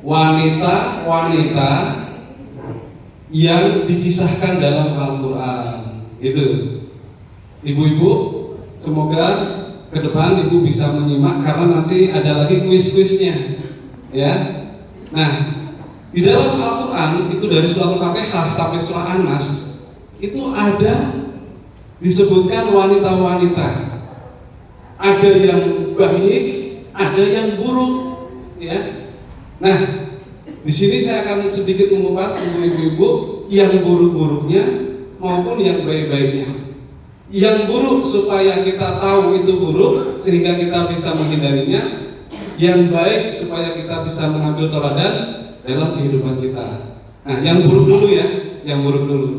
wanita-wanita yang dikisahkan dalam Al-Quran. Itu, ibu-ibu, semoga ke depan ibu bisa menyimak karena nanti ada lagi kuis-kuisnya, ya. Nah, di dalam Al-Quran itu dari surah Al-Fatihah sampai surah An-Nas itu ada disebutkan wanita-wanita. Ada yang baik, ada yang buruk, ya. Nah, di sini saya akan sedikit mengupas untuk ibu-ibu yang buruk-buruknya maupun yang baik-baiknya. Yang buruk supaya kita tahu itu buruk sehingga kita bisa menghindarinya. Yang baik supaya kita bisa mengambil teladan dalam kehidupan kita. Nah, yang buruk dulu ya, yang buruk dulu.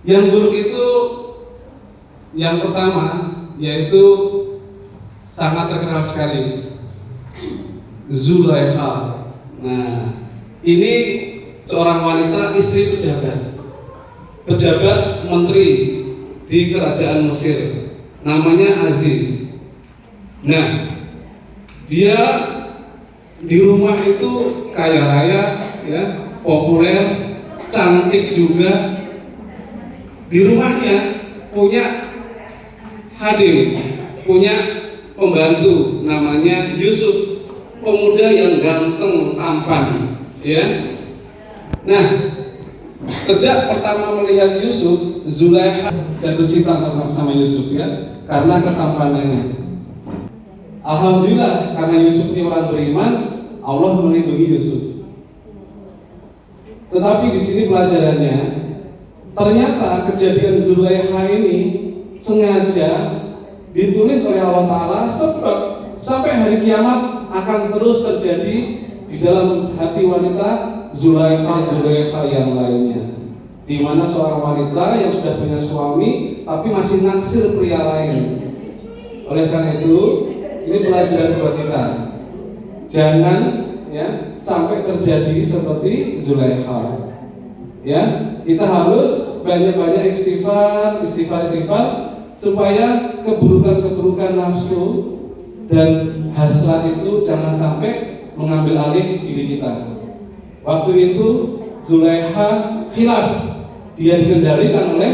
Yang buruk itu yang pertama yaitu sangat terkenal sekali, Zulaikha. Nah, ini seorang wanita istri pejabat menteri di kerajaan Mesir, namanya Aziz. Nah, dia di rumah itu kaya raya, ya, populer, cantik juga. Di rumahnya punya hadim, punya pembantu namanya Yusuf, pemuda yang ganteng, tampan, ya. Nah, sejak pertama melihat Yusuf, Zulaikha jatuh cinta sama Yusuf, ya, karena ketampanannya. Alhamdulillah, karena Yusuf ini orang beriman, Allah melindungi Yusuf. Tetapi di sini pelajarannya, ternyata kejadian Zulaikha ini sengaja ditulis oleh Allah Ta'ala sebab sampai hari kiamat akan terus terjadi di dalam hati wanita Zulaikha yang lainnya, di mana seorang wanita yang sudah punya suami tapi masih naksir pria lain. Oleh karena itu, ini pelajaran buat kita, jangan ya sampai terjadi seperti Zulaikha. Ya, kita harus banyak-banyak istighfar supaya keburukan-keburukan nafsu dan hasrat itu jangan sampai mengambil alih diri kita. Waktu itu Zulaikha khilaf, dia dikendalikan oleh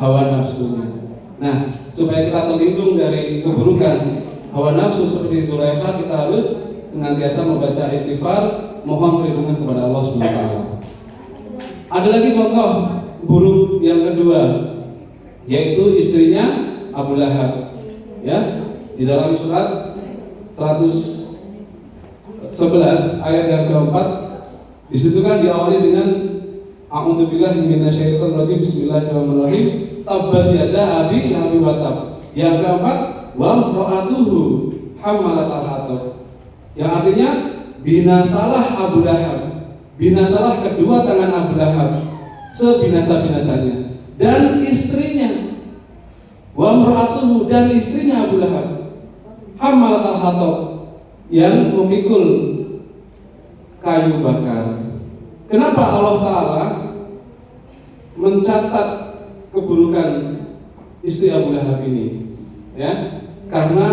hawa nafsunya. Nah, supaya kita terlindung dari keburukan hawa nafsu seperti Zulaikha, kita harus senantiasa membaca istighfar, mohon perlindungan kepada Allah SWT. Ada lagi contoh buruk yang kedua, yaitu istrinya Abu Lahab. Ya, di dalam surat 111 ayat yang keempat, di situ kan diawali dengan A'udzubillahi minasyaitonir rajim, bismillahirrahmanirrahim, tabbat yada abi lahabi wa tab. Yang keempat, wa imra'atuhu hammalatal hatab. Yang artinya binasalah Abu Lahab, binasalah kedua tangan Abu Lahab sebinasa-binasanya, dan istrinya, wa imra'atuhu, dan istrinya Abu Lahab, hammalatal hatab, yang memikul kayu bakar. Kenapa Allah Ta'ala mencatat keburukan istri Abu Lahab ini? Ya, karena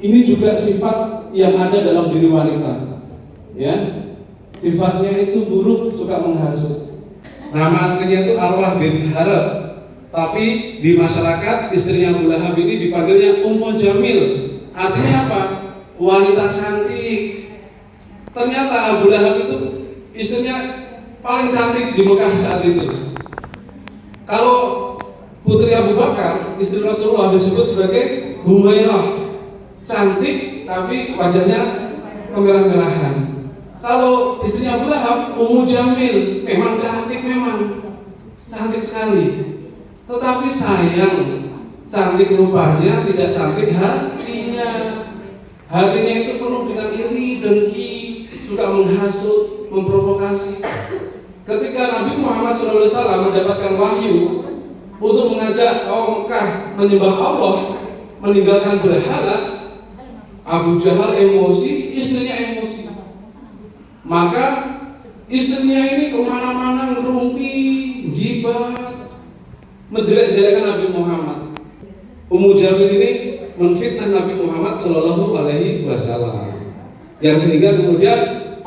ini juga sifat yang ada dalam diri wanita. Ya, sifatnya itu buruk, suka menghasut. Nama aslinya itu Arwah bin Harab, tapi di masyarakat istrinya Abu Lahab ini dipanggilnya Ummu Jamil. Artinya apa? Wanita cantik. Ternyata Abu Lahab itu istrinya paling cantik di Mekah saat itu. Kalau putri Abu Bakar, istri Rasulullah, disebut sebagai Humairah, cantik tapi wajahnya kemerah-merahan. Kalau istrinya Abu Lahab, Ummu Jamil, memang cantik, memang cantik sekali. Tetapi sayang, cantik rupanya tidak cantik hatinya. Hatinya itu penuh dengan iri, dengki, suka menghasut, memprovokasi. Ketika Nabi Muhammad SAW mendapatkan wahyu untuk mengajak kaum Mekah menyembah Allah, meninggalkan berhala, Abu Jahal emosi, istrinya emosi. Maka istrinya ini kemana-mana ngerumpi, gibah, menjelek-jelekan Nabi Muhammad. Ummu Jamil ini menfitnah Nabi Muhammad Shallallahu Alaihi Wasallam, yang sehingga kemudian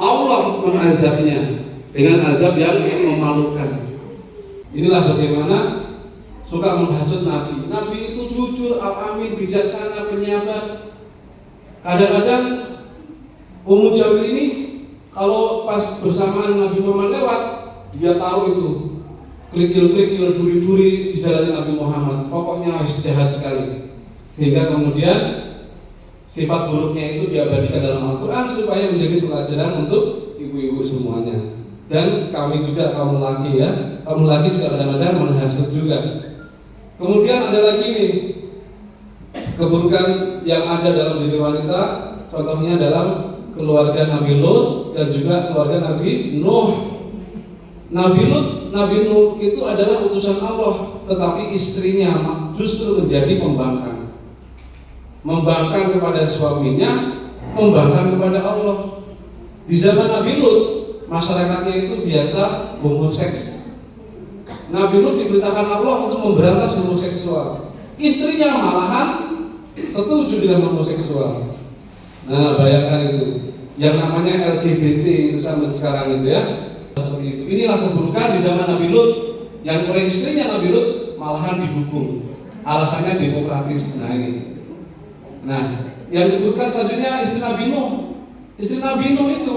Allah mengazabnya dengan azab yang memalukan. Inilah bagaimana suka menghasut Nabi. Nabi itu jujur, al-amin, bijaksana, penyabar. Kadang-kadang Ummu Jamil ini kalau pas bersamaan Nabi Muhammad lewat, dia taruh itu kerikil-kerikil, duri-duri di jalan Nabi Muhammad. Pokoknya jahat sekali. Sehingga kemudian sifat buruknya itu diabadikan dalam Al-Quran supaya menjadi pelajaran untuk ibu-ibu semuanya. Dan kami juga kaum lelaki ya, kaum lelaki juga kadang-kadang menghasut juga. Kemudian ada lagi nih keburukan yang ada dalam diri wanita. Contohnya dalam keluarga Nabi Lut dan juga keluarga Nabi Nuh. Nabi Lut, Nabi Nuh itu adalah utusan Allah, tetapi istrinya justru menjadi pembangkang. Membangkang kepada suaminya, membangkang kepada Allah. Di zaman Nabi Lut, masyarakatnya itu biasa homoseks. Nabi Lut diperintahkan Allah untuk memberantas homoseksual. Istrinya malahan setuju dengan homoseksual. Nah, bayangkan itu. Yang namanya LGBT itu sampai sekarang itu ya. Seperti itu. Inilah keburukan di zaman Nabi Lut yang oleh istrinya Nabi Lut malahan didukung. Alasannya demokratis. Nah ini. Nah, yang keburukan selanjutnya istri Nabi Nuh. Istri Nabi Nuh itu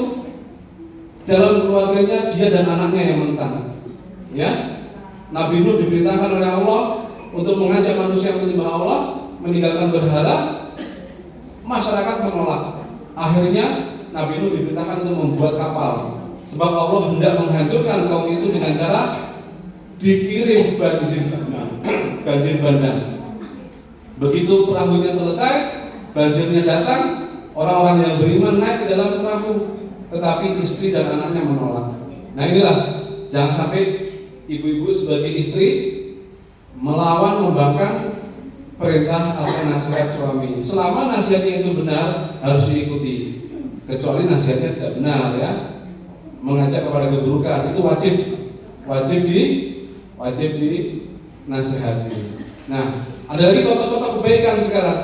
dalam keluarganya dia dan anaknya yang mentang. Ya. Nabi Nuh diperintahkan oleh Allah untuk mengajak manusia menyembah Allah, meninggalkan berhala. Masyarakat menolak. Akhirnya Nabi Nuh diperintahkan untuk membuat kapal. Sebab Allah hendak menghancurkan kaum itu dengan cara dikirim banjir bandang. Begitu perahunya selesai, banjirnya datang, orang-orang yang beriman naik ke dalam perahu, tetapi istri dan anaknya menolak. Nah inilah, jangan sampai ibu-ibu sebagai istri melawan, membangkang perintah atau nasihat suami. Selama nasihatnya itu benar, harus diikuti. Kecuali nasihatnya tidak benar ya, mengajak kepada keburukan, itu wajib dinasihati. Nah, ada lagi contoh-contoh kebaikan sekarang.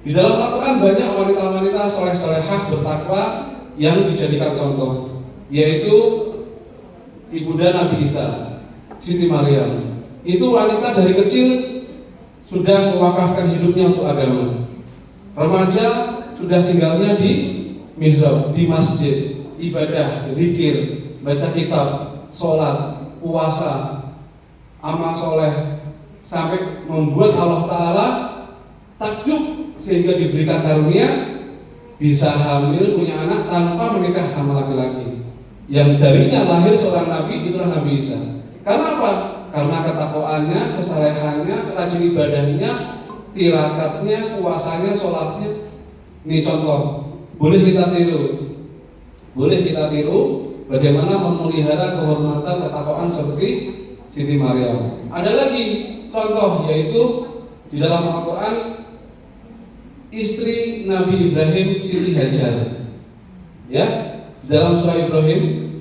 Di dalam Al-Quran banyak wanita-wanita soleh-solehah bertakwa yang dijadikan contoh, yaitu ibunda Nabi Isa, Siti Maryam. Itu wanita dari kecil sudah mewakafkan hidupnya untuk agama. Remaja sudah tinggalnya di mihrab, di masjid, ibadah, zikir, baca kitab, sholat, puasa, amal soleh, sampai membuat Allah Ta'ala takjub sehingga diberikan karunia bisa hamil, punya anak tanpa menikah sama laki-laki. Yang darinya lahir seorang nabi, itulah Nabi Isa. Karena apa? Karena ketakwaannya, kesalehannya, rajin ibadahnya, tirakatnya, puasanya, sholatnya. Ini contoh, boleh kita tiru bagaimana memelihara kehormatan ketakwaan seperti Siti Maryam. Ada lagi contoh, yaitu di dalam Al-Quran istri Nabi Ibrahim, Siti Hajar. Ya, dalam surah Ibrahim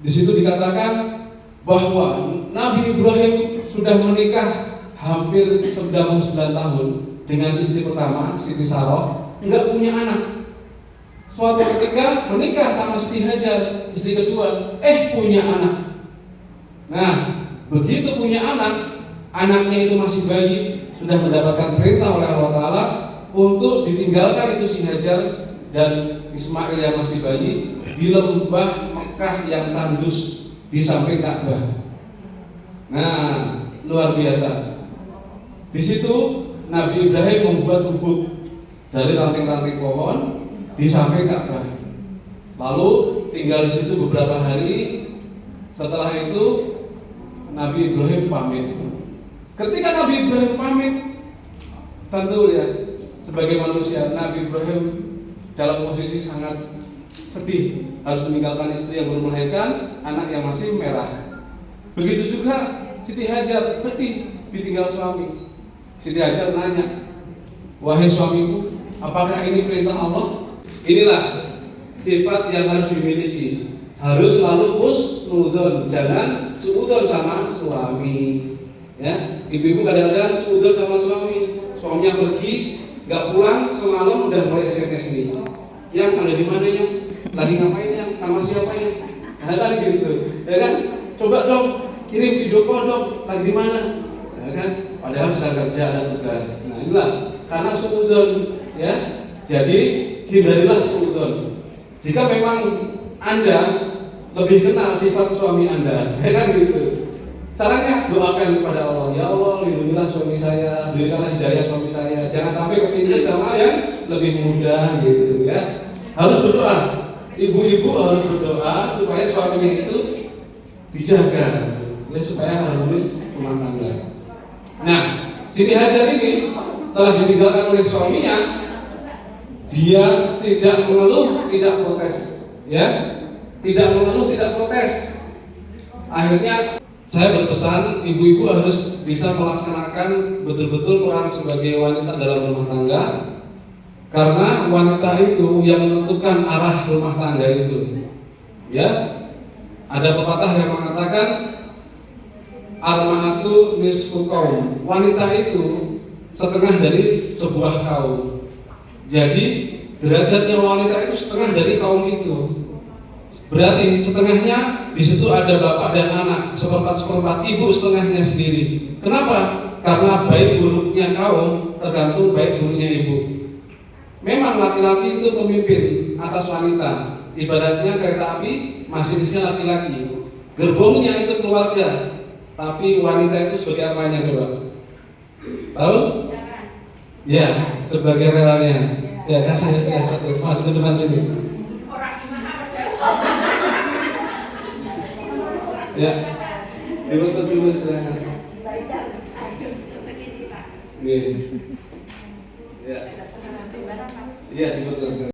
di situ dikatakan bahwa Nabi Ibrahim sudah menikah hampir 99 tahun dengan istri pertama, Siti Sarah, enggak punya anak. Suatu ketika menikah sama Siti Hajar, istri kedua, punya anak. Nah, begitu punya anak, anaknya itu masih bayi, sudah mendapatkan perintah oleh Allah Ta'ala untuk ditinggalkan itu si Hajar dan Ismail yang masih bayi di lembah Mekah yang tandus di samping Ka'bah. Nah, luar biasa. Di situ Nabi Ibrahim membuat gubuk dari ranting-ranting pohon di samping Ka'bah. Lalu tinggal di situ beberapa hari. Setelah itu Nabi Ibrahim pamit. Ketika Nabi Ibrahim pamit, tentu ya sebagai manusia Nabi Ibrahim dalam posisi sangat sedih, harus meninggalkan istri yang belum melahirkan, anak yang masih merah. Begitu juga Siti Hajar sedih ditinggal suami. Siti Hajar nanya, wahai suamiku, apakah ini perintah Allah? Inilah sifat yang harus dimiliki. Harus selalu husnudon, jangan suudon sama suami. Ya, ibu-ibu kadang-kadang suudon sama suami. Suaminya pergi, nggak pulang, semalam udah mulai SMS nih. Yang ada di mana ya? Lagi ngapain yang? sama siapa ya? Nah, kan gitu, ya kan? Coba dong kirim video call dong, lagi di mana? Ya kan? Padahal sedang kerja ada tugas. Nah inilah karena suudzon, ya. Jadi hindarilah suudzon. Jika memang Anda lebih kenal sifat suami Anda, ya kan gitu. Caranya doakan kepada Allah, ya Allah lindungilah suami saya, berikanlah hidayah suami saya, jangan sampai kepincut sama yang lebih muda gitu ya. Harus berdoa, ibu-ibu harus berdoa supaya suaminya itu dijaga, ya supaya harmonis rumah tangga. Nah, Siti Hajar ini setelah ditinggalkan oleh suaminya, dia tidak mengeluh, tidak protes, ya, tidak mengeluh, tidak protes. Akhirnya saya berpesan ibu-ibu harus bisa melaksanakan betul-betul peran sebagai wanita dalam rumah tangga, karena wanita itu yang menentukan arah rumah tangga itu. Ya, ada pepatah yang mengatakan al-mar'atu nisfu qaum, wanita itu setengah dari sebuah kaum. Jadi derajatnya wanita itu setengah dari kaum itu. Berarti setengahnya di situ ada bapak dan anak, seperempat ibu setengahnya sendiri. Kenapa? Karena baik buruknya kaum tergantung baik buruknya ibu. Memang laki-laki itu pemimpin atas wanita. Ibaratnya kereta api masinisnya laki-laki, gerbongnya itu keluarga, tapi wanita itu sebagai apanya coba? Tahu? Ya, sebagai relanya. Ya, kasih ya satu. Masuk ke depan sini. Ya, dibentuk dulu silakan. Iya. Iya, dibentuk.